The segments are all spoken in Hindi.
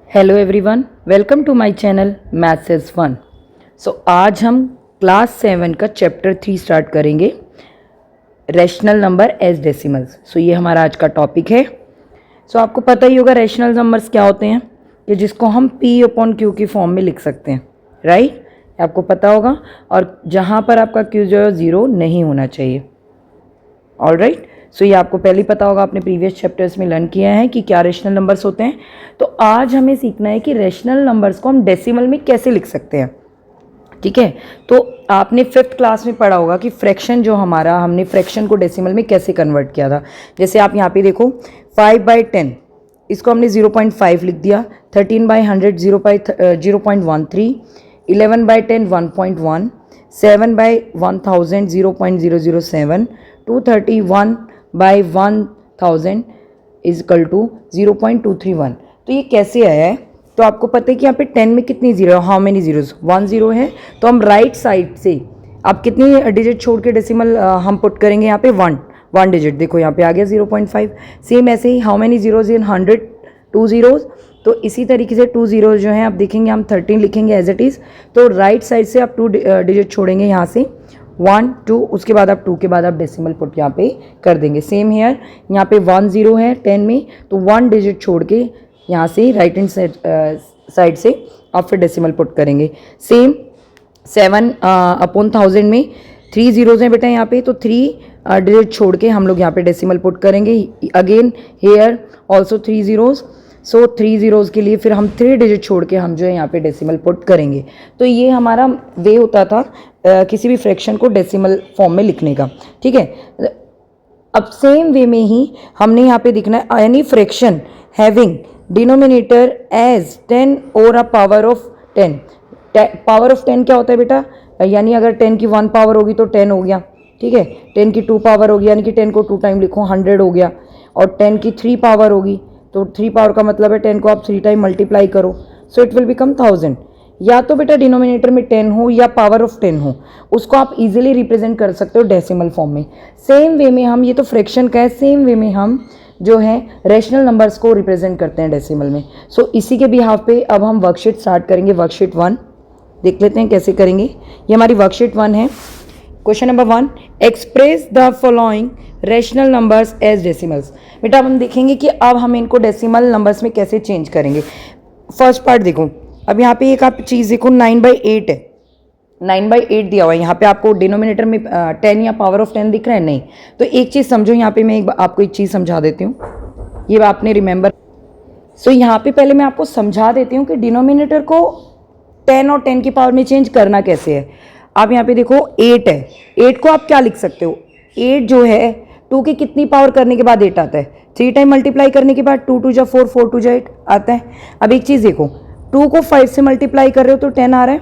Hello everyone, welcome to my channel maths is fun. आज हम क्लास 7 का चैप्टर 3 स्टार्ट करेंगे, रैशनल नंबर एज डेसिमल्स। ये हमारा आज का टॉपिक है। आपको पता ही होगा रैशनल नंबर्स क्या होते हैं, कि जिसको हम P अपॉन Q की फॉर्म में लिख सकते हैं, राइट? आपको पता होगा, और जहाँ पर आपका Q जो है 0 नहीं होना चाहिए। ऑलराइट, ये आपको पहले ही पता होगा, आपने प्रीवियस चैप्टर्स में लर्न किया है कि क्या रैशनल नंबर्स होते हैं। तो आज हमें सीखना है कि रैशनल नंबर्स को हम डेसिमल में कैसे लिख सकते हैं। ठीक है, तो आपने 5th क्लास में पढ़ा होगा कि फ्रैक्शन जो हमारा, हमने फ्रैक्शन को डेसिमल में कैसे कन्वर्ट किया था। जैसे आप यहाँ पे देखो, 5/10 इसको हमने 0.5 लिख दिया, 13/100 0.13, 11/10 1.1, 7/1000 0.007, 231/1000 इज इक्वल टू 0.231। तो ये कैसे आया है? तो आपको पता है कि यहाँ पे 10 में कितनी जीरो है, हाउ मेनी जीरोज, 1 0 है। तो हम राइट साइड से आप कितनी डिजिट छोड़ के डेसिमल हम पुट करेंगे, यहाँ पे 1 डिजिट, देखो यहाँ पे आ गया 0.5। सेम ऐसे ही how many zeros in 100, 2 zeros. तो इसी तरीके से 2 जीरोज जो हैं आप देखेंगे, हम 13 लिखेंगे एज इट इज़। तो राइट साइड से आप 2 डिजिट छोड़ेंगे, यहाँ से 1 2, उसके बाद आप 2 के बाद आप डेसिमल पुट यहाँ पे कर देंगे। सेम हेयर, यहाँ पे 1 0 है 10 में, तो 1 डिजिट छोड़ के यहाँ से राइट हैंड साइड से आप फिर डेसिमल पुट करेंगे। सेम 7/1000 में 3 जीरोज हैं बेटा यहाँ पे, तो 3 डिजिट छोड़ के हम लोग यहाँ पे डेसिमल पुट करेंगे। Again here also 3 zeros, 3 zeros के लिए फिर हम 3 डिजिट छोड़ के हम जो है यहाँ पे डेसिमल पुट करेंगे। तो ये हमारा वे होता था किसी भी फ्रैक्शन को डेसिमल फॉर्म में लिखने का। ठीक है, अब सेम वे में ही हमने यहाँ पे लिखना है, any fraction having denominator as 10 और a power of 10। Power of 10 क्या होता है बेटा? यानी अगर 10 की 1 पावर होगी तो 10 हो गया। ठीक है, 10 की 2 पावर होगी, यानी कि 10 को 2 टाइम लिखो, 100 हो गया। और 10 की 3 पावर होगी, तो 3 पावर का मतलब है 10 को आप 3 टाइम मल्टीप्लाई करो, सो इट विल बिकम 1000। या तो बेटा डिनोमिनेटर में 10 हो या पावर ऑफ 10 हो, उसको आप इजीली रिप्रेजेंट कर सकते हो डेसिमल फॉर्म में। सेम वे में हम, ये तो फ्रैक्शन का है, सेम वे में हम जो है रैशनल नंबर्स को रिप्रेजेंट करते हैं डेसिमल में। इसी के बिहाफ पे अब हम वर्कशीट स्टार्ट करेंगे। वर्कशीट 1 देख लेते हैं कैसे करेंगे। ये हमारी वर्कशीट 1 है। Question number 1, express the following rational numbers as decimals. बेटा अब हम देखेंगे कि अब हम इनको डेसिमल नंबर्स में कैसे चेंज करेंगे। फर्स्ट पार्ट देखो, अब यहाँ पे एक आप चीज़ देखो, 9/8 है, 9/8 दिया हुआ है। यहाँ पे आपको डिनोमिनेटर में 10 या पावर ऑफ 10 दिख रहा है? नहीं। तो एक चीज़ समझो, यहाँ पे मैं आपको एक चीज़ समझा देती हूँ, ये आपने रिमेंबर। यहाँ पे पहले मैं आपको समझा देती हूँ कि डिनोमिनेटर को 10 और 10 की पावर में चेंज करना कैसे है। आप यहाँ पे देखो 8 है, 8 को आप क्या लिख सकते हो? 8 जो है 2 की कितनी पावर करने के बाद 8 आता है? 3 टाइम मल्टीप्लाई करने के बाद 2 2 जा 4, 4 2 जा 8 आता है। अब एक चीज़ देखो, 2 को 5 से मल्टीप्लाई कर रहे हो तो 10 आ रहा है,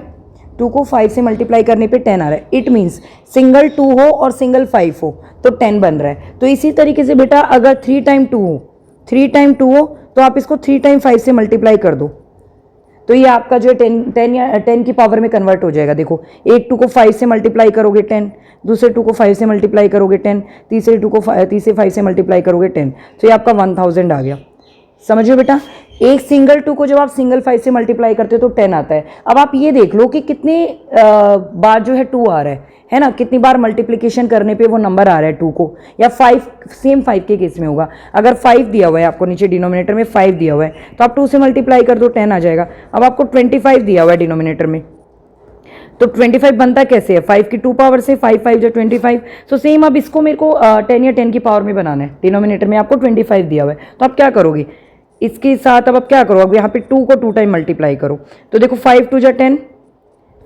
2 को 5 से मल्टीप्लाई करने पे 10 आ रहा है। इट मीन्स सिंगल 2 हो और सिंगल 5 हो तो 10 बन रहा है। तो इसी तरीके से बेटा अगर 3 टाइम 2 हो, 3 टाइम 2 हो तो आप इसको 3 टाइम 5 से मल्टीप्लाई कर दो, तो ये आपका जो है 10 या 10 की पावर में कन्वर्ट हो जाएगा। देखो, एक 2 को 5 से मल्टीप्लाई करोगे 10, दूसरे 2 को 5 से मल्टीप्लाई करोगे 10, तीसरे 2 को 5 से मल्टीप्लाई करोगे 10, तो ये आपका 1000 आ गया। समझो बेटा, एक सिंगल 2 को जब आप सिंगल 5 से मल्टीप्लाई करते हो तो 10 आता है। अब आप ये देख लो कि कितने बार जो है 2 आ रहा है ना, कितनी बार मल्टीप्लिकेशन करने पे वो नंबर आ रहा है 2 को, या 5, सेम 5 के केस में होगा। अगर 5 दिया हुआ है आपको, नीचे डिनोमिनेटर में 5 दिया हुआ है, तो आप 2 से मल्टीप्लाई कर दो 10 आ जाएगा। अब आपको 25 दिया हुआ है डिनोमिनेटर में, तो 25 बनता कैसे है? 5 की 2 पावर से, 5 5 जो 25। सो सेम अब इसको मेरे को 10 या 10 की पावर में बनाना है। डिनोमिनेटर में आपको 25 दिया हुआ है, तो आप क्या करोगे इसके साथ? अब आप क्या करो, अब यहाँ पे 2 को 2 टाइम मल्टीप्लाई करो, तो देखो 5 2 जा 10,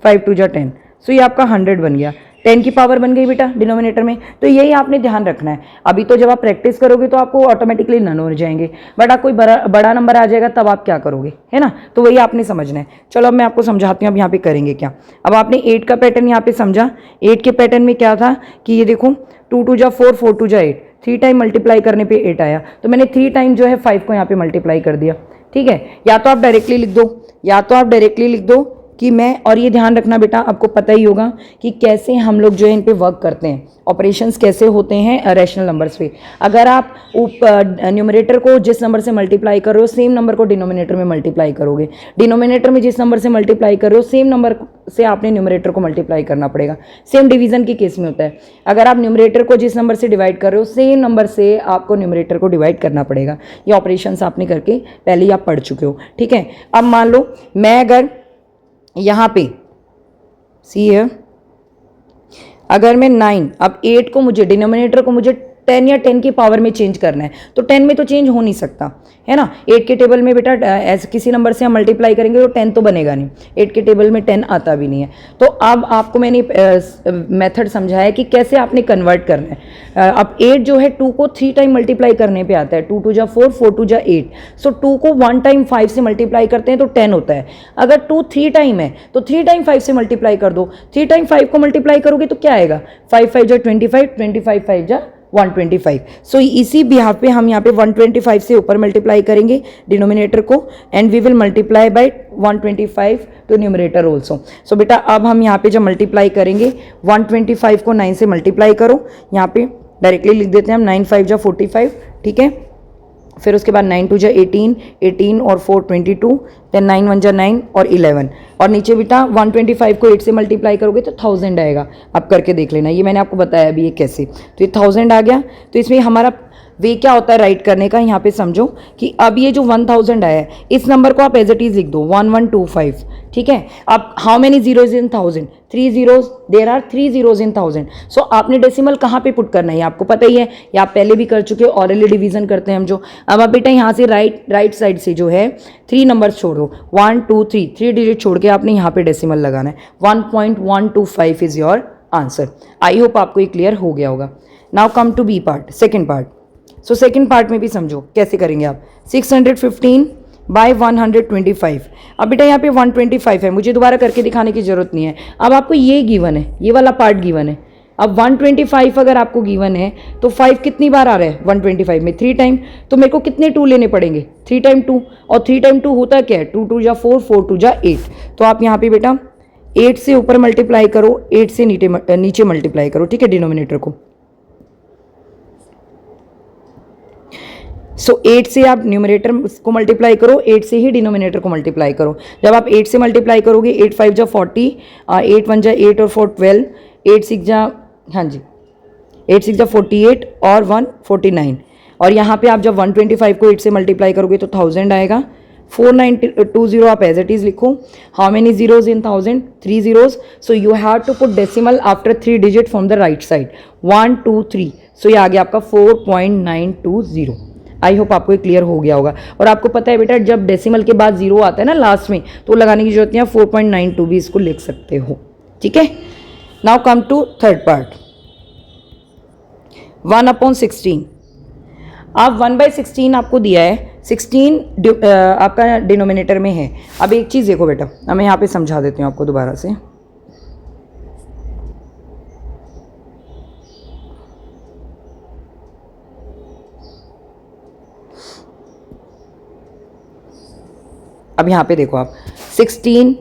5 2 जा 10, सो ये आपका 100 बन गया। 10 की पावर बन गई बेटा डिनोमिनेटर में। तो यही आपने ध्यान रखना है। अभी तो जब आप प्रैक्टिस करोगे तो आपको ऑटोमेटिकली नन हो जाएंगे, बट आप कोई बड़ा नंबर आ जाएगा तब आप क्या करोगे, है ना? तो वही आपने समझना है। चलो अब मैं आपको समझाती हूँ अब यहाँ पे करेंगे क्या। अब आपने 8 का पैटर्न यहाँ पे समझा। 8 के पैटर्न में क्या था कि ये देखो 2 2 जा 4, 4 2 जा 8, 3 टाइम मल्टीप्लाई करने पे 8 आया, तो मैंने 3 टाइम जो है 5 को यहाँ पे मल्टीप्लाई कर दिया। ठीक है, या तो आप डायरेक्टली लिख दो कि मैं, और ये ध्यान रखना बेटा, आपको पता ही होगा कि कैसे हम लोग जो है इन पे वर्क करते हैं, ऑपरेशंस कैसे होते हैं रैशनल नंबर्स पे। अगर आप न्यूमरेटर को जिस नंबर से मल्टीप्लाई कर रहे हो सेम नंबर को डिनोमिनेटर में मल्टीप्लाई करोगे, डिनोमिनेटर में जिस नंबर से मल्टीप्लाई कर रहे हो सेम नंबर से आपने न्यूमरेटर को मल्टीप्लाई करना पड़ेगा। सेम डिवीजन के केस में होता है, अगर आप न्यूमरेटर को जिस नंबर से डिवाइड कर रहे हो सेम नंबर से आपको न्यूमरेटर को डिवाइड करना पड़ेगा। ये ऑपरेशंस आपने करके पहले ही आप पढ़ चुके हो, ठीक है। अब मान लो मैं अगर यहाँ पे सी है, अगर मैं 9, अब 8 को मुझे डिनोमिनेटर को मुझे 10 या 10 की पावर में चेंज करना है, तो 10 में तो चेंज हो नहीं सकता है ना। 8 के टेबल में बेटा ऐसे किसी नंबर से हम मल्टीप्लाई करेंगे तो 10 तो बनेगा नहीं, 8 के टेबल में 10 आता भी नहीं है। तो अब आपको मैंने मेथड समझाया कि कैसे आपने कन्वर्ट करना है। अब 8 जो है 2 को 3 टाइम मल्टीप्लाई करने पे आता है, 2 2 जा 4, 4 2 जा 8। सो 2 को 1 टाइम 5 से मल्टीप्लाई करते हैं तो 10 होता है। अगर 2 3 टाइम है तो 3 टाइम 5 से मल्टीप्लाई कर दो, 3 टाइम 5 को मल्टीप्लाई करोगे तो क्या आएगा, 5 5 जा 25, 25 5 जा 125। सो इसी बिहाफ पे हम यहाँ पे 125 से ऊपर मल्टीप्लाई करेंगे डिनोमिनेटर को, and we will multiply by 125 to numerator also. So बेटा अब हम यहाँ पे जब मल्टीप्लाई करेंगे 125 को 9 से मल्टीप्लाई करो, यहाँ पे डायरेक्टली लिख देते हैं हम, 9 5 जा 45, ठीक है। फिर उसके बाद 9 2 जा 18, 18 और 4 22, देन 9 1 जा 9 और 11, और नीचे बेटा 125 को 8 से मल्टीप्लाई करोगे तो 1000 आएगा। आप करके देख लेना, ये मैंने आपको बताया अभी ये कैसे। तो ये 1000 आ गया। तो इसमें हमारा वे क्या होता है राइट करने का, यहाँ पे समझो कि अब ये जो 1000 आया है इस नंबर को आप एज इट इज लिख दो 1125, ठीक है। अब how many zeros in 1000, 3 zeros, there are 3 zeros in 1000। So आपने डेसिमल कहाँ पे पुट करना है आपको पता ही है, या आप पहले भी कर चुके हो, ऑरली डिवीजन करते हैं हम जो। अब आप बेटा यहाँ से राइट साइड से जो है 3 नंबर्स छोड़ो, 1 2 3, 3 डिजिट छोड़ के आपने यहाँ पे डेसिमल लगाना है। 1.125 is your answer. I hope आपको ये क्लियर हो गया होगा। Now come to B part, second part. So second part में भी समझो कैसे करेंगे आप। 615 बाय 125। अब बेटा यहाँ पे 125 है, मुझे दोबारा करके दिखाने की जरूरत नहीं है। अब आपको ये गिवन है, ये वाला पार्ट गिवन है। अब 125 अगर आपको गिवन है तो 5 कितनी बार आ रहा है 125 में, 3 टाइम। तो मेरे को कितने 2 लेने पड़ेंगे, 3 टाइम 2, और 3 टाइम 2 होता क्या है, 2 2 जा 4, 4 2 जा 8। तो आप यहाँ पे बेटा 8 से ऊपर मल्टीप्लाई करो, 8 से नीचे मल्टीप्लाई करो, ठीक है, डिनोमिनेटर को। सो 8 से आप न्यूमरेटर को मल्टीप्लाई करो, 8 से ही डिनोमिनेटर को मल्टीप्लाई करो। जब आप 8 से मल्टीप्लाई करोगे, 8 5 जा 40, 8 1 जा 8 और 4 12, 8 6 जा, हाँ जी 8 6 जा 48 और 1 49। और यहाँ पे आप जब 125 को 8 से मल्टीप्लाई करोगे तो 1000 आएगा। 4920 आप एज इट इज लिखो। How many zeros in 1000, 3 zeros। So you have to put decimal after 3 digit from the right side, 1 2 3। So ये आ गया आपका 4.920। आई होप आपको ये क्लियर हो गया होगा। और आपको पता है बेटा जब डेसिमल के बाद जीरो आता है ना लास्ट में, तो लगाने की जरूरत नहीं है, 4.92 भी इसको लिख सकते हो, ठीक है। Now come to third part, 1/16। आप 1/16 आपको दिया है, 16 आपका डिनोमिनेटर में है। अब एक चीज़ देखो बेटा, अब मैं यहाँ पे समझा देती हूँ आपको दोबारा से। अब यहाँ पे देखो आप 16,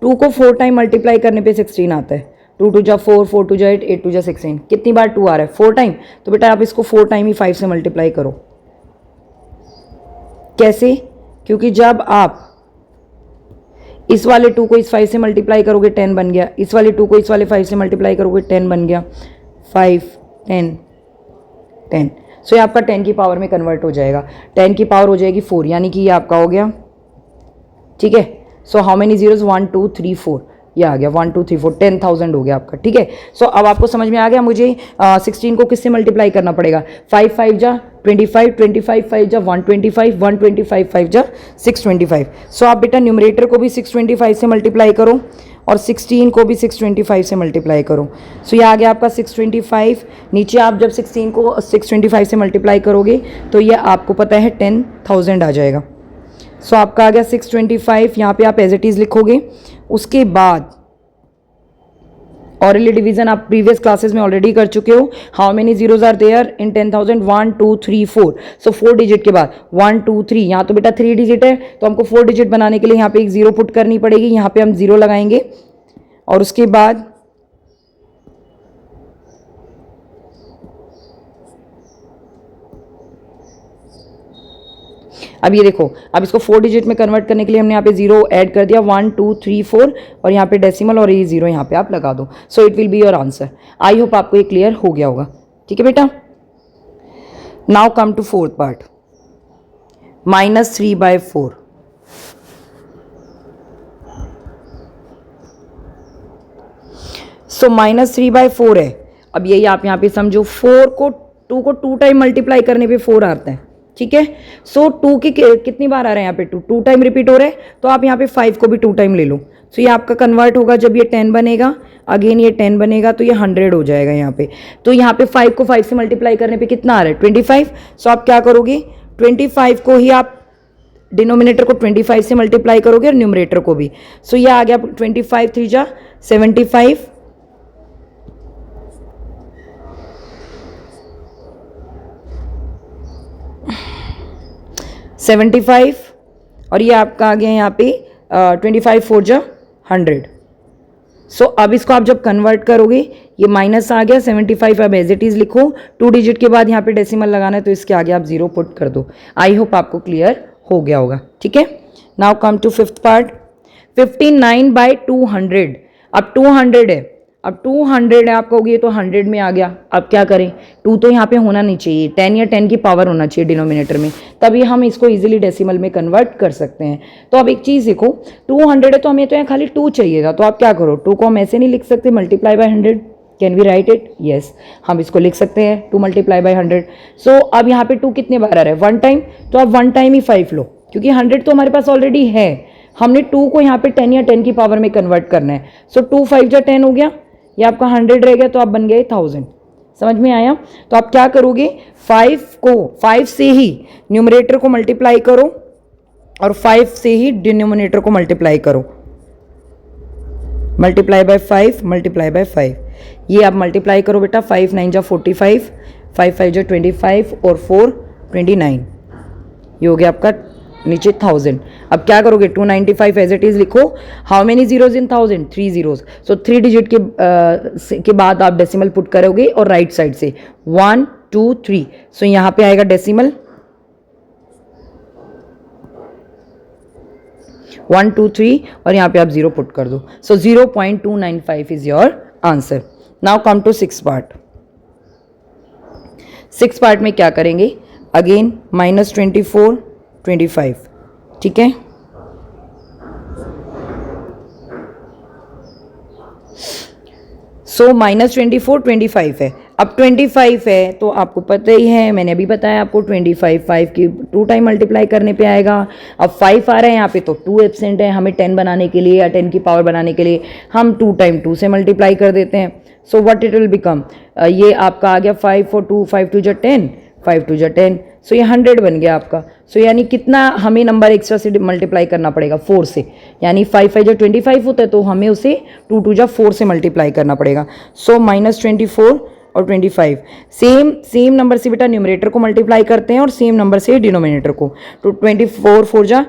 2 को 4 टाइम मल्टीप्लाई करने पे 16 आता है। 2 2 जा 4, 4 2 जा 8, 8 2 जा 16। कितनी बार 2 आ रहा है, 4 टाइम। तो बेटा आप इसको 4 टाइम ही 5 से मल्टीप्लाई करो। कैसे, क्योंकि जब आप इस वाले 2 को इस 5 से मल्टीप्लाई करोगे 10 बन गया, इस वाले 2 को इस वाले 5 से मल्टीप्लाई करोगे 10 बन गया, 5 10 10। सो ये आपका 10 की पावर में कन्वर्ट हो जाएगा, 10 की पावर हो जाएगी 4, यानी कि ये आपका हो गया, ठीक है। सो हाउ मेनी जीरोज, 1 2 3 4, ये आ गया 1 2 3 4, 10,000 हो गया आपका, ठीक है। सो अब आपको समझ में आ गया मुझे 16 को किससे मल्टीप्लाई करना पड़ेगा। 5 5 जा 25, 25 5 जा 125, 125 5 जा 625। सो आप बेटा न्यूमरेटर को भी 625 से मल्टीप्लाई करो और 16 को भी 625 से मल्टीप्लाई करो। सो ये आ गया आपका 625। नीचे आप जब 16 को 625 से मल्टीप्लाई करोगे तो ये आपको पता है 10,000 आ जाएगा। सो आपका आ गया 625, यहाँ पे आप एज इट इज़ लिखोगे। उसके बाद ऑरली डिवीजन आप प्रीवियस क्लासेस में ऑलरेडी कर चुके हो. How many zeros are there in 10,000? 1 2 3 4. So 4 digit के बाद 1 2 3. यहाँ तो बेटा 3 डिजिट है तो हमको 4 डिजिट बनाने के लिए यहाँ पे एक जीरो पुट करनी पड़ेगी. यहाँ पे हम जीरो लगाएंगे और उसके बाद अब ये देखो, अब इसको 4 डिजिट में कन्वर्ट करने के लिए हमने यहाँ पे जीरो ऐड कर दिया. 1 2 3 4 और यहाँ पे डेसिमल और ये जीरो यहाँ पे आप लगा दो. So it will be your answer. I hope आपको ये क्लियर हो गया होगा. ठीक है बेटा. Now come to fourth part. -3/4. So -3/4 है. अब यही आप यहाँ पे समझो, 2 को 2 टाइम मल्टीप्लाई करने पे 4 आता है. ठीक है. सो 2 की कितनी बार आ रहे हैं यहाँ पे? 2 टाइम रिपीट हो रहे हैं. तो आप यहाँ पे 5 को भी 2 टाइम ले लो. सो ये आपका कन्वर्ट होगा जब ये 10 बनेगा, अगेन ये 10 बनेगा तो ये 100 हो जाएगा यहाँ पे. तो यहाँ पे 5 को 5 से मल्टीप्लाई करने पे कितना आ रहा है? 25. सो आप क्या करोगे? 25 को ही आप डिनोमिनेटर को 25 से मल्टीप्लाई करोगे और न्यूमरेटर को भी. सो ये आ गया 25 3 जा 75. 75 और ये आपका आ गया यहाँ पे 25 4 जा 100. सो अब इसको आप जब कन्वर्ट करोगे, ये माइनस आ गया 75. अब एज इट इज़ लिखो. 2 डिजिट के बाद यहाँ पे डेसिमल लगाना है तो इसके आगे आप जीरो पुट कर दो. आई होप आपको क्लियर हो गया होगा. ठीक है. Now come to fifth part. 59/200. अब 200 है. अब 200 है, आप कहोगे ये तो 100 में आ गया. अब क्या करें? 2 तो यहाँ पे होना नहीं चाहिए. 10 या 10 की पावर होना चाहिए डिनोमिनेटर में, तभी हम इसको इजीली डेसिमल में कन्वर्ट कर सकते हैं. तो अब एक चीज़ देखो, 200 है तो हमें तो यहाँ खाली 2 चाहिएगा. तो आप क्या करो, 2 को हम ऐसे नहीं लिख सकते multiply by 100. Can we write it? Yes, हम इसको लिख सकते हैं 2 मल्टीप्लाई बाय 100. सो अब यहाँ पे 2 कितने बार आ रहा है? 1 टाइम. तो आप 1 टाइम ही 5 लो, क्योंकि 100 तो हमारे पास ऑलरेडी है. हमने 2 को यहाँ पे 10 या 10 की पावर में कन्वर्ट करना है. सो 2 5 जा 10 हो गया. ये आपका 100 रह गया तो आप बन गए 1000. समझ में आया? तो आप क्या करोगे? 5 से ही न्यूमरेटर को मल्टीप्लाई करो और 5 से ही डिनोमिनेटर को मल्टीप्लाई करो. Multiply by 5, multiply by 5. ये आप मल्टीप्लाई करो बेटा. 5 9 जा 45, 5 5 जा 25 और 4 29. ये हो गया आपका नीचे 1000. अब क्या करोगे? 295 एज इट इज लिखो. How many zeros in 1000? 3 zeros. So 3 digit के बाद आप डेसिमल पुट करोगे और राइट साइड से 1 2 3. सो यहाँ पे आएगा डेसिमल 1 2 3 और यहाँ पे आप जीरो पुट कर दो. So 0.295 is your answer. Now come to 6th part. 6th part में क्या करेंगे? अगेन -24 25. ठीक है. सो -24 25 है. अब 25 है तो आपको पता ही है, मैंने अभी बताया आपको 25 5 की 2 टाइम मल्टीप्लाई करने पे आएगा. अब 5 आ रहे हैं यहाँ पे तो 2 एब्सेंट है. हमें 10 बनाने के लिए या 10 की पावर बनाने के लिए हम 2 टाइम 2 से मल्टीप्लाई कर देते हैं. So what it will become? ये आपका आ गया 5 4 2 5 2 जा 10, 5 2 जा 10. सो ये 100 बन गया आपका. सो यानी कितना हमें नंबर एक्स्ट्रा से मल्टीप्लाई करना पड़ेगा? 4 से. यानी 5 5 जा 25 होता है तो हमें उसे 2 2 जा 4 से मल्टीप्लाई करना पड़ेगा. सो -24 और 25 सेम नंबर से बेटा न्यूमरेटर को मल्टीप्लाई करते हैं और सेम नंबर से डिनोमिनेटर को. तो 24 4 जा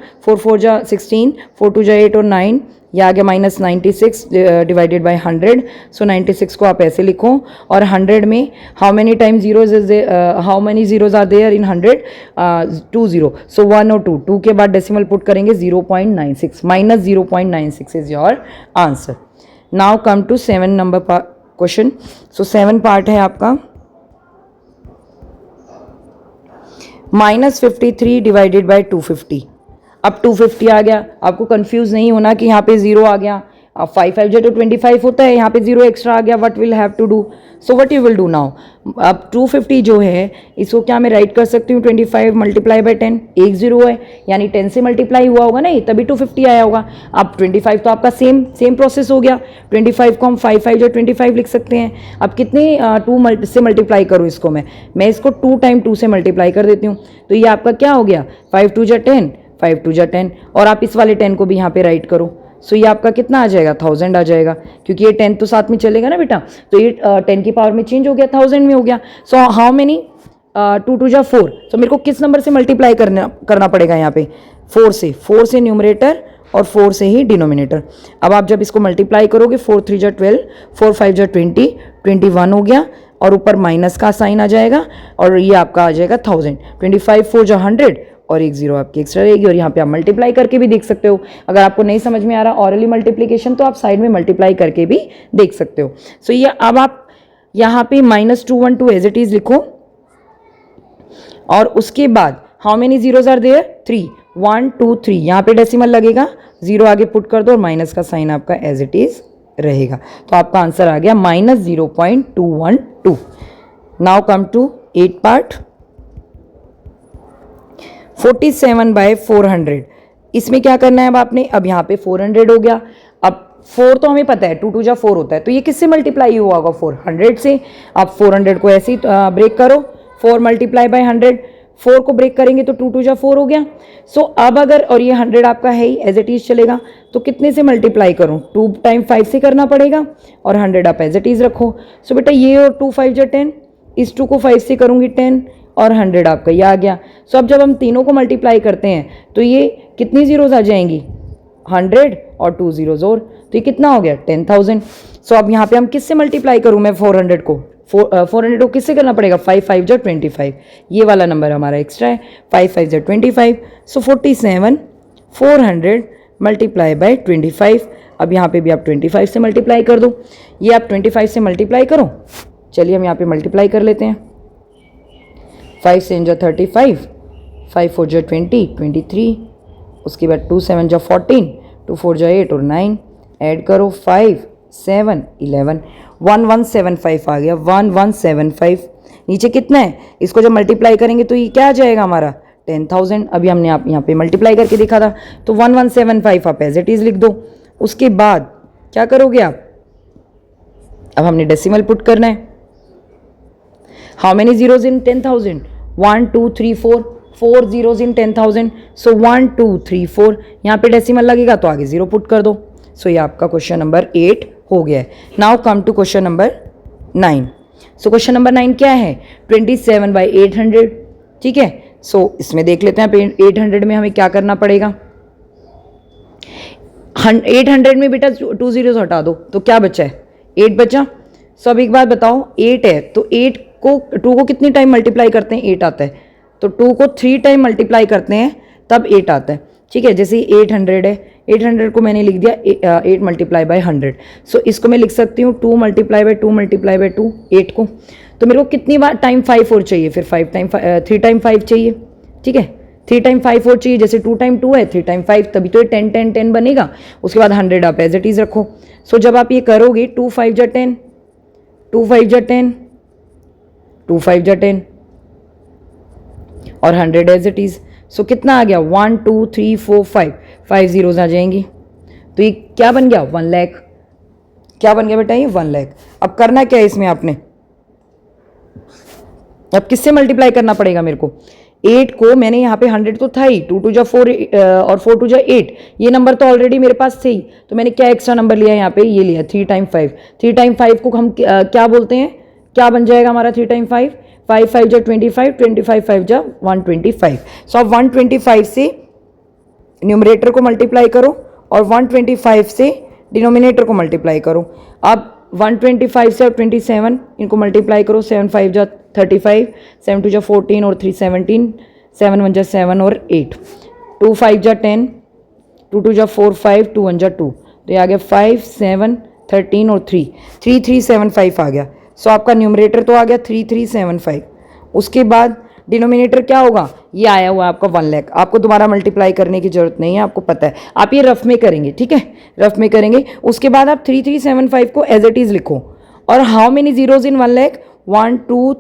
16, 4 2 जा 8 और 9. यह आ गया -96 डिवाइडेड बाय 100. सो 96 को आप ऐसे लिखो. और 100 में how many time zeros is how many zeros are there in 100? 2 0. So 1 और 2 के बाद डेसिमल पुट करेंगे 0.96. -0.96 is your answer. Now come to 7 number question. So 7 part है आपका. -53 डिवाइडेड बाय 250. अब 250 आ गया. आपको कंफ्यूज नहीं होना कि यहाँ पे जीरो आ गया. अब 5 5 जो 25 होता है, यहाँ पे जीरो एक्स्ट्रा आ गया. What will have to do? So what you will do now? अब 250 जो है इसको क्या मैं राइट कर सकती हूँ? 25 मल्टीप्लाई बाय 10. एक जीरो है यानी 10 से मल्टीप्लाई हुआ होगा नहीं, तभी 250 आया होगा. अब 25 तो आपका सेम प्रोसेस हो गया. 25 को हम 5 5 जो 25 लिख सकते हैं. अब कितने 2 से मल्टीप्लाई करूँ इसको? मैं इसको 2 टाइम 2 से मल्टीप्लाई कर देती हूँ. तो ये आपका क्या हो गया? 5 2 जा 10, 5 2 जा 10. और आप इस वाले 10 को भी यहाँ पे राइट करो. सो ये आपका कितना आ जाएगा 1000 आ जाएगा, क्योंकि ये 10 तो साथ में चलेगा ना बेटा, तो ये 10 की पावर में चेंज हो गया, 1000 में हो गया। सो हाउ मेनी 2 2 जा 4। सो मेरे को किस नंबर से मल्टीप्लाई करना पड़ेगा यहाँ पे 4 से न्यूमरेटर और 4 से ही डिनोमिनेटर। अब आप जब इसको मल्टीप्लाई करोगे 4 3 जा 12, 4 5 जा 20, 21 हो गया, और ऊपर माइनस का साइन आ जाएगा, और ये आपका आ जाएगा 1000। 25 4 जा 100 और एक जीरो आपकी एक्स्ट्रा रहेगी। और यहाँ पे आप मल्टीप्लाई करके भी देख सकते हो। अगर आपको नहीं समझ में आ रहा ऑरली मल्टीप्लीकेशन, तो आप साइड में मल्टीप्लाई करके भी देख सकते हो। सो ये अब आप यहाँ पे -212 एज इट इज लिखो, और उसके बाद how many zeros are there 3, 1 2 3, यहाँ पे डेसिमल लगेगा, जीरो आगे पुट कर दो और माइनस का साइन आपका एज इट इज रहेगा। तो आपका आंसर आ गया -0.212। Now come to 8 part. 47/400। इसमें क्या करना है अब आपने, अब यहाँ पे 400 हो गया। अब 4 तो हमें पता है 2 2 जा 4 होता है, तो ये किससे मल्टीप्लाई हुआ होगा 400 से। आप 400 को ऐसे ही ब्रेक करो, 4 मल्टीप्लाई बाय 100, 4 को ब्रेक करेंगे तो 2 2 जा 4 हो गया। सो अब अगर, और ये 100 आपका है ही एज इट इज चलेगा, तो कितने से मल्टीप्लाई करूँ, 2 टाइम 5 से करना पड़ेगा, और 100 आप एज इट इज रखो। सो बेटा ये और 2 5 जा 10, इस 2 को 5 से करूँगी 10, और 100 आपका ये आ गया। सो अब जब हम तीनों को मल्टीप्लाई करते हैं तो ये कितनी जीरोज आ जाएंगी, 100 और 2 जीरोज, और तो ये कितना हो गया 10,000। सो अब यहाँ पे हम किससे मल्टीप्लाई करूँ मैं 400 को, 400 को किससे करना पड़ेगा, 5 5 जा 25, ये वाला नंबर हमारा एक्स्ट्रा है, 5 5 जा 25। सो 47/400 मल्टीप्लाई बाय 25। अब यहाँ पे भी आप 25 से मल्टीप्लाई कर दो, ये आप 25 से मल्टीप्लाई करो। चलिए हम यहाँ पे मल्टीप्लाई कर लेते हैं। 5 7 जा 35, 5 4 जा 20, 23, उसके बाद 2 7 जा 14, 2 4 जा 8 और 9, ऐड करो 5 7 11, 1175 आ गया, 1175। नीचे कितना है, इसको जब मल्टीप्लाई करेंगे तो ये क्या आ जाएगा हमारा 10,000। अभी हमने आप यहाँ पे मल्टीप्लाई करके देखा था, तो 1175 आप एज इट इज लिख दो। उसके बाद क्या करोगे आप, अब हमने डेसिमल पुट करना है। How many zeros in 10,000, 1 2 3 4, 4 zeros इन 10,000। सो 1 2 3 4, यहाँ पे डेसिमल लगेगा तो आगे जीरो पुट कर दो। सो ये आपका क्वेश्चन नंबर 8 हो गया है। Now come to question number 9। So question number 9 क्या है, 27/800। ठीक है, सो इसमें देख लेते हैं 800 में हमें क्या करना पड़ेगा। 800 में बेटा 2 जीरोज हटा दो तो क्या बचा है, 8 बचा। सो अब एक बात बताओ, 8 है तो 8 को 2 को कितनी टाइम मल्टीप्लाई करते हैं, 8 आता है, तो 2 को 3 टाइम मल्टीप्लाई करते हैं तब 8 आता है। ठीक है, जैसे 800 है, 800 को मैंने लिख दिया 8 मल्टीप्लाई बाय 100। सो इसको मैं लिख सकती हूँ 2 मल्टीप्लाई बाय 2 मल्टीप्लाई बाय 2, 8 को। तो मेरे को कितनी बार टाइम 5 और चाहिए, फिर 3 टाइम 5 चाहिए। ठीक है, 3 टाइम 5 और चाहिए, जैसे 2 टाइम 2 है 3 टाइम 5, तभी तो ये 10 10 10 बनेगा। उसके बाद 100 आप एज इट इज रखो। सो जब आप ये करोगे 2 5 जा 10, 2 5 जा 10, 2 5 जा 10 और 100 एज इट इज। सो कितना आ गया 1 2 3 4 5, 5 जीरोज आ जाएंगी। तो ये क्या बन गया 1 लाख। क्या बन गया बेटा ये 1 लाख। अब करना क्या है इसमें आपने, अब किससे मल्टीप्लाई करना पड़ेगा मेरे को, 8 को मैंने यहाँ पे 100 तो था ही, 2 2 जा 4 और 4 2 जा 8, ये नंबर तो ऑलरेडी मेरे पास थे ही, तो मैंने क्या एक्स्ट्रा नंबर लिया यहाँ पे, ये लिया 3 टाइम 5। 3 टाइम 5 को हम क्या बोलते हैं, क्या बन जाएगा हमारा 3 टाइम 5, 5 5 जा 25, 25 5 जा 125। सो अब 125 से न्यूमरेटर को मल्टीप्लाई करो और 125 से डिनोमिनेटर को मल्टीप्लाई करो। अब 125 से अब 27 इनको मल्टीप्लाई करो, 7 5 जा 35, 7 2 जा 14 और 3 17, 7 1 जा 7 और 8, 2 5 जा 10, 2 2 जा 4 5, 2 1 जा 2, तो ये आ गया 5 7 13 और 3 3 3 7 5 आ गया। सो आपका न्यूमरेटर तो आ गया 3 3 7 5। उसके बाद डिनोमिनेटर क्या होगा, ये आया हुआ है आपका 1 लाख। आपको दोबारा मल्टीप्लाई करने की जरूरत नहीं है, आपको पता है, आप ये रफ में करेंगे। ठीक है, रफ में करेंगे। उसके बाद आप 3 3 7 5 को एज इट इज लिखो। और हाउ मेनी जीरोज इन 1 लाख, 1 2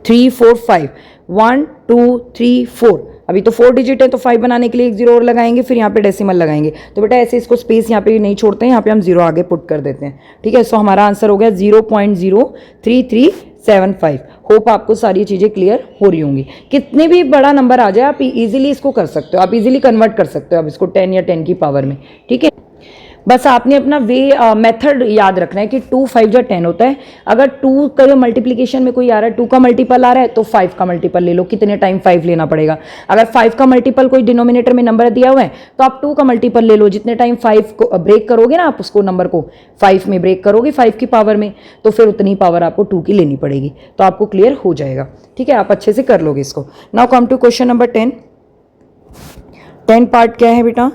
3 4 5, 1 2 3 4। अभी तो 4 डिजिट है तो 5 बनाने के लिए एक जीरो और लगाएंगे, फिर यहाँ पे डेसिमल लगाएंगे। तो बेटा ऐसे इसको स्पेस यहाँ पे नहीं छोड़ते हैं, यहाँ पे हम जीरो आगे पुट कर देते हैं। ठीक है, सो हमारा आंसर हो गया 0.03375। होप आपको सारी चीज़ें क्लियर हो रही होंगी। कितने भी बड़ा नंबर आ जाए आप इजीली इसको कर सकते हो, आप इजीली कन्वर्ट कर सकते हो आप इसको 10 या 10 की पावर में, ठीक है। बस आपने अपना मेथड याद रखना है कि 2 5 जा 10 होता है। अगर 2 का मल्टीप्लिकेशन में कोई आ रहा है, 2 का मल्टीपल आ रहा है तो 5 का मल्टीपल ले लो, कितने टाइम 5 लेना पड़ेगा। अगर 5 का मल्टीपल कोई डिनोमिनेटर में नंबर दिया हुआ है तो आप 2 का मल्टीपल ले लो, जितने टाइम 5 को ब्रेक करोगे ना आप उसको नंबर को 5 में ब्रेक करोगे 5 की पावर में, तो फिर उतनी पावर आपको 2 की लेनी पड़ेगी, तो आपको क्लियर हो जाएगा, ठीक है। आप अच्छे से कर लोगे इसको। Now come to question number 10। 10 part क्या है बेटा,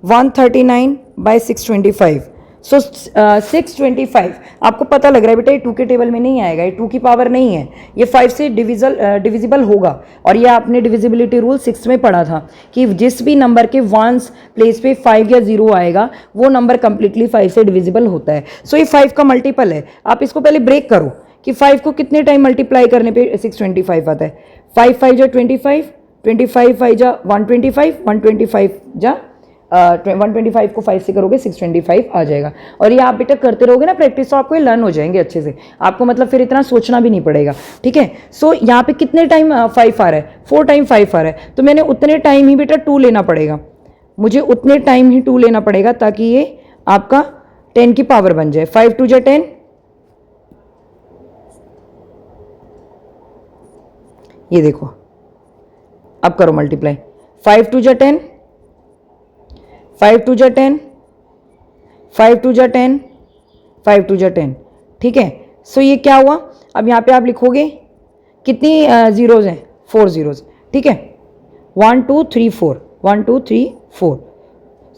139 बाय 625। सो 625 आपको पता लग रहा है बेटा ये 2 के टेबल में नहीं आएगा, ये 2 की पावर नहीं है, ये 5 से डिविजिबल होगा। और ये आपने डिविजिबिलिटी रूल 6 में पढ़ा था कि जिस भी नंबर के वंस प्लेस पे 5 या 0 आएगा वो नंबर कंप्लीटली 5 से डिविजिबल होता है। सो ये 5 का मल्टीपल है। आप इसको पहले ब्रेक करो कि 5 को कितने टाइम मल्टीप्लाई करने पे 625 आता है। 5 5 जा 25, 25 5 जा 125, 125 जा 125 को 5 से करोगे 625 आ जाएगा। और ये आप बेटा करते रहोगे ना प्रैक्टिस, तो आपको ये लर्न हो जाएंगे अच्छे से, आपको मतलब फिर इतना सोचना भी नहीं पड़ेगा, ठीक है। सो यहाँ पे कितने टाइम 5 आ रहा है, 4 टाइम 5 आ रहा है, तो मैंने उतने टाइम ही बेटा 2 लेना पड़ेगा, मुझे उतने टाइम ही 2 लेना पड़ेगा ताकि ये आपका 10 की पावर बन जाए। 5 2 जा 10, ये देखो अब करो मल्टीप्लाई। 5 2 जा 10, 5 2 जा 10, 5 2 जा 10, 5 2 जा 10, ठीक है। सो ये क्या हुआ, अब यहाँ पे आप लिखोगे कितनी जीरोज हैं, 4 जीरोज, ठीक है। 1 2 3 4, 1 2 3 4,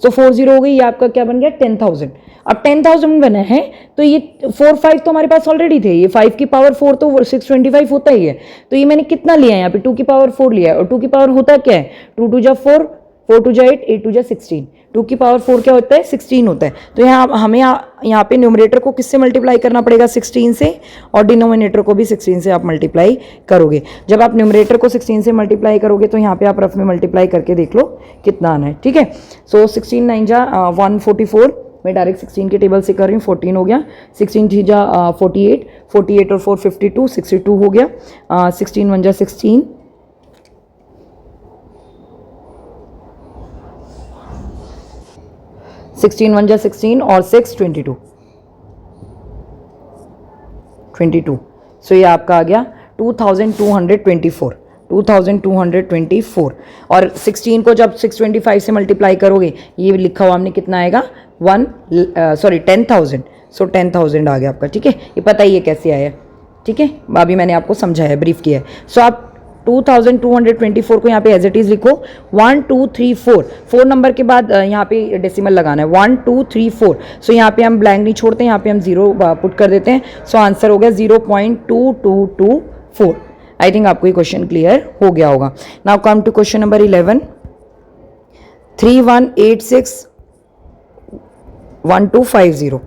सो 4 0 हो गई, ये आपका क्या बन गया 10,000। अब 10,000 बना है तो ये 4 5 तो हमारे पास ऑलरेडी थे, ये 5 की पावर 4 तो 625 होता ही है, तो ये मैंने कितना लिया है यहाँ पे 2 की पावर 4 लिया है। और 2 की पावर होता क्या है, 2 2 जा 4, 4 2 जा 8, 8 2 जा 16, 2 की पावर 4 क्या होता है 16 होता है। तो यहाँ हमें यहाँ पे न्यूमरेटर को किससे मल्टीप्लाई करना पड़ेगा 16 से, और डिनोमिनेटर को भी 16 से आप मल्टीप्लाई करोगे। जब आप न्यूमरेटर को 16 से मल्टीप्लाई करोगे तो यहाँ पे आप रफ में मल्टीप्लाई करके देख लो कितना आना है, ठीक है। सो 16 9 जा 144, मैं डायरेक्ट 16 के टेबल से कर रही हूँ, 14 हो गया। 16 3 जा 48, 48 और 4 52, 62 हो गया। 16 1 जा 16, 16 1 जा 16 और 6 22, 22। सो ये आपका आ गया 2224, 2224। और 16 को जब 625 से मल्टीप्लाई करोगे ये लिखा हुआ हमने कितना आएगा 10,000। सो 10,000 आ गया आपका, ठीक है। ये पता ही है कैसे आया, ठीक है, अभी मैंने आपको समझाया, ब्रीफ किया है। सो आप 2224 को यहाँ पे एज इट इज लिखो। 1 2 3 4, 4 नंबर के बाद यहाँ पे डेसिमल लगाना है, 1 2 3 4। सो यहाँ पे हम ब्लैंक नहीं छोड़ते, यहाँ पे हम 0 पुट कर देते हैं। सो आंसर हो गया 0.2224। आई थिंक आपको ये क्वेश्चन क्लियर हो गया होगा। Now come to question number 11। 3186 1250,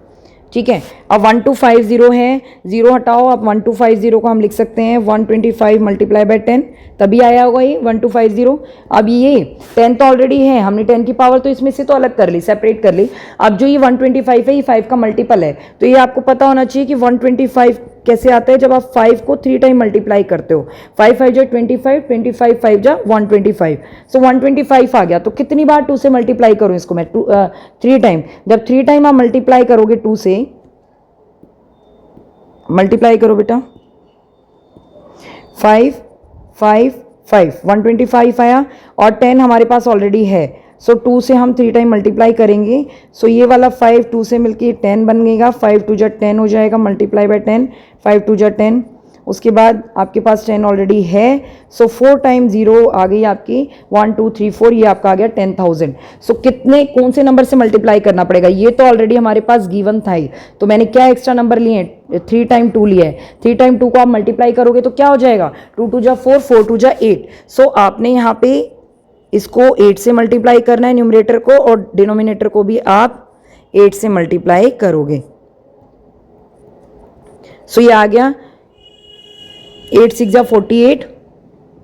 ठीक है। अब 1250 है, 0 हटाओ, अब 1250 को हम लिख सकते हैं 125 मल्टीप्लाई बाय 10, तभी आया होगा ये 1250। अब ये 10 तो ऑलरेडी है, हमने 10 की पावर तो इसमें से तो अलग कर ली, सेपरेट कर ली। अब जो ये 125 है ये 5 का मल्टीपल है, तो ये आपको पता होना चाहिए कि 125 कैसे आता है, जब आप 5 को 3 टाइम मल्टीप्लाई करते हो। 5 5 जा 25, 25 5 जा 125, सो 125 आ गया। तो कितनी बार 2 से मल्टीप्लाई करूँ इसको मैं, 3 टाइम। जब 3 टाइम आप मल्टीप्लाई करोगे 2 से, मल्टीप्लाई करो बेटा, 5 5 5, 125 आया, और 10 हमारे पास ऑलरेडी है। सो 2 से हम 3 टाइम मल्टीप्लाई करेंगे। सो ये वाला 5 2 से मिलके 10 बन गएगा, 5 2 जा 10 हो जाएगा, मल्टीप्लाई बाय 10, 5 2 जा 10। उसके बाद आपके पास 10 ऑलरेडी है, सो 4 टाइम 0 आ गई आपकी 1 2 3 4, ये आपका आ गया 10,000। सो कितने कौन से नंबर से मल्टीप्लाई करना पड़ेगा, ये तो ऑलरेडी हमारे पास गिवन था ही, तो मैंने क्या एक्स्ट्रा नंबर लिए, 3 टाइम 2 लिया है। 3 टाइम 2 को आप मल्टीप्लाई करोगे तो क्या हो जाएगा, 2 2 जा 4, 4 2 जा 8। सो आपने यहाँ पे इसको 8 से मल्टीप्लाई करना है न्यूमरेटर को, और डिनोमिनेटर को भी आप 8 से मल्टीप्लाई करोगे। सो ये आ गया 8 6 जा 48,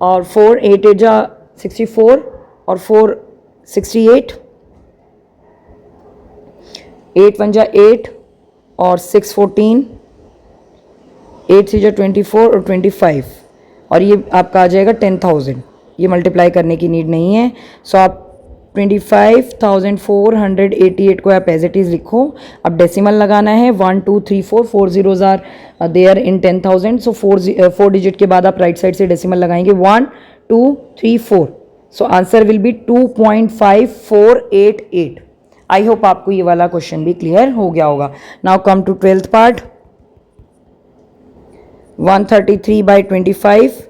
और 4 8 8 जा 64, और 4 68, 8 1 जा 8, और 6 14, 8 3 24 और 25 और ये आपका आ जाएगा 10,000। ये मल्टीप्लाई करने की नीड नहीं है। सो आप 25,488 को आप एज इट इज़ लिखो। अब डेसिमल लगाना है 1 2 3 4 4 zeros are there in 10,000। So 4 digit के बाद आप राइट साइड से डेसिमल लगाएंगे 1 2 3 4। So answer will be 2.5488। I hope आपको ये वाला क्वेश्चन भी क्लियर हो गया होगा। Now come to 12th part. 133/25।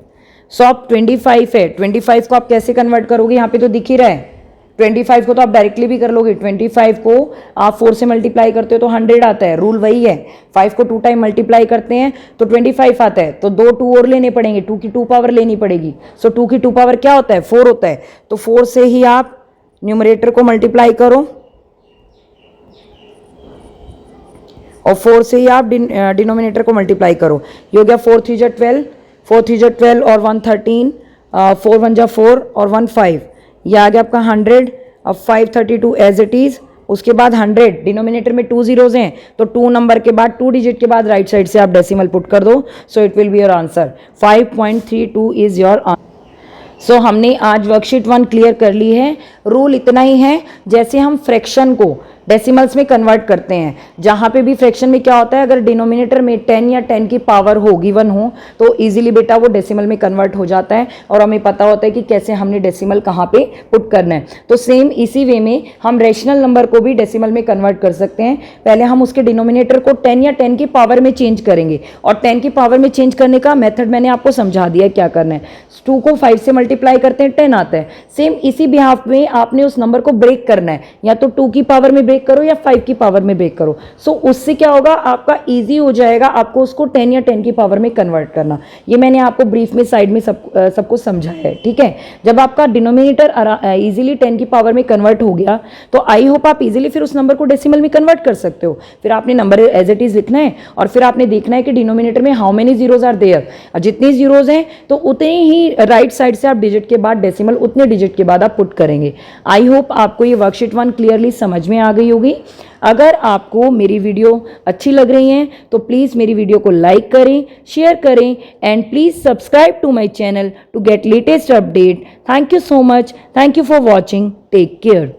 So आप 25 है, 25 को आप कैसे कन्वर्ट करोगे, यहाँ पे तो दिख ही रहा है। 25 को तो आप डायरेक्टली भी कर लोगे। 25 को आप 4 से मल्टीप्लाई करते हो तो 100 आता है, रूल वही है। 5 को 2 टाइम मल्टीप्लाई करते हैं तो 25 आता है, तो 2 2 और लेने पड़ेंगे, 2 की 2 पावर लेनी पड़ेगी। सो 2 की 2 पावर क्या होता है, 4 होता है। तो 4 से ही आप न्यूमरेटर को मल्टीप्लाई करो और 4 से ही आप डिनोमिनेटर को मल्टीप्लाई करो। ये हो गया 4 3 12, 4 3 12 और 113, 4 1 4 और 1 5। ये आ गया आपका 100। अब 532 एज इट इज, उसके बाद 100, डिनोमिनेटर में 2 zeros हैं तो 2 नंबर के बाद 2 डिजिट के बाद राइट साइड से आप डेसिमल पुट कर दो। So it will be your answer. 5.32 is your answer. So हमने आज वर्कशीट 1 क्लियर कर ली है। रूल इतना ही है, जैसे हम फ्रैक्शन को डेसिमल्स में कन्वर्ट करते हैं, जहाँ पे भी फ्रैक्शन में क्या होता है, अगर डिनोमिनेटर में 10 या 10 की पावर हो गिवन हो तो इजीली बेटा वो डेसिमल में कन्वर्ट हो जाता है और हमें पता होता है कि कैसे हमने डेसिमल कहाँ पे पुट करना है। तो सेम इसी वे में हम रेशनल नंबर को भी डेसिमल में कन्वर्ट कर सकते हैं। पहले हम उसके डिनोमिनेटर को 10 या 10 की पावर में चेंज करेंगे और 10 की पावर में चेंज करने का मेथड मैंने आपको समझा दिया क्या करना है। 2 को 5 से मल्टीप्लाई करते हैं 10 आता है। सेम इसी बिहाफ में आपने उस नंबर को ब्रेक करना है, या तो 2 की पावर में ब्रेक करो या 5 की पावर में ब्रेक करो। सो उससे क्या होगा, आपका इजी हो जाएगा आपको उसको 10 या 10 की पावर में कन्वर्ट करना। ये मैंने आपको ब्रीफ में साइड में सब कुछ समझाया है, ठीक है। जब आपका डिनोमिनेटर इजीली 10 की पावर में कन्वर्ट हो गया तो आई होप आप इजीली फिर उस नंबर को डेसिमल में कन्वर्ट कर सकते हो। फिर आपने नंबर एज इट इज लिखना है और फिर आपने देखना है कि डिनोमिनेटर में how many zeros are there. जितनी जीरोज हैं तो उतने ही राइट साइड से आप डिजिट के बाद डेसिमल उतने डिजिट के बाद आप पुट करेंगे। आई होप आपको ये वर्कशीट 1 क्लियरली समझ में आ गई होगी। अगर आपको मेरी वीडियो अच्छी लग रही है तो प्लीज़ मेरी वीडियो को लाइक करें, शेयर करें and please subscribe to my channel to get latest update. Thank you so much. Thank you for watching. Take care.